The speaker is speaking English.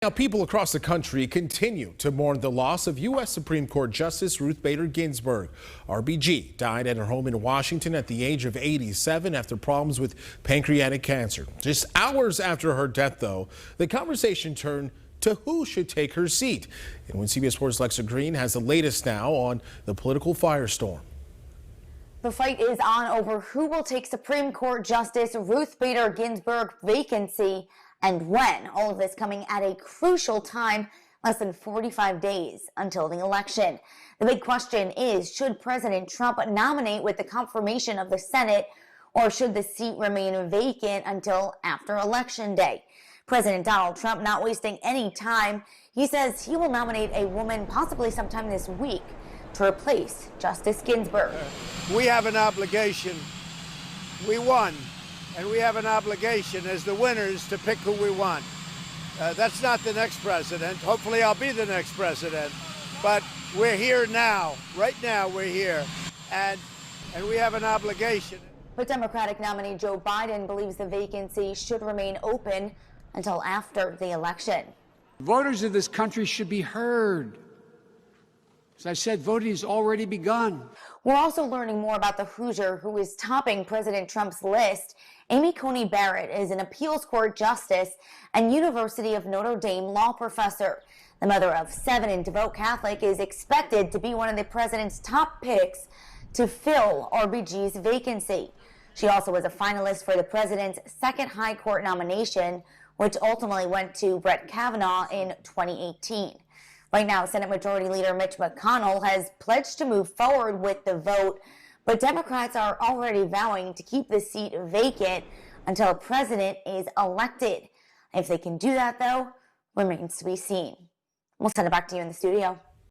Now, people across the country continue to mourn the loss of U.S. Supreme Court Justice Ruth Bader Ginsburg. RBG died at her home in Washington at the age of 87 after problems with pancreatic cancer. Just hours after her death, though, the conversation turned to who should take her seat. And when CBS Sports' Lexa Green has the latest now on the political firestorm. The fight is on over who will take Supreme Court Justice Ruth Bader Ginsburg vacancy and when. All of this coming at a crucial time, less than 45 days until the election. The big question is, should President Trump nominate with the confirmation of the Senate, or should the seat remain vacant until after Election Day? President Donald Trump not wasting any time. He says he will nominate a woman possibly sometime this week to replace Justice Ginsburg. We have an obligation. We won. And we have an obligation as the winners to pick who we want. That's not the next president. Hopefully I'll be the next president. But we're here now. Right now we're here. And we have an obligation. But Democratic nominee Joe Biden believes the vacancy should remain open until after the election. Voters of this country should be heard. As I said, voting has already begun. We're also learning more about the Hoosier who is topping President Trump's list. Amy Coney Barrett is an appeals court justice and University of Notre Dame law professor. The mother of 7 and devout Catholic is expected to be one of the president's top picks to fill RBG's vacancy. She also was a finalist for the president's second high court nomination, which ultimately went to Brett Kavanaugh in 2018. Right now, Senate Majority Leader Mitch McConnell has pledged to move forward with the vote, but Democrats are already vowing to keep the seat vacant until a president is elected. If they can do that, though, remains to be seen. We'll send it back to you in the studio.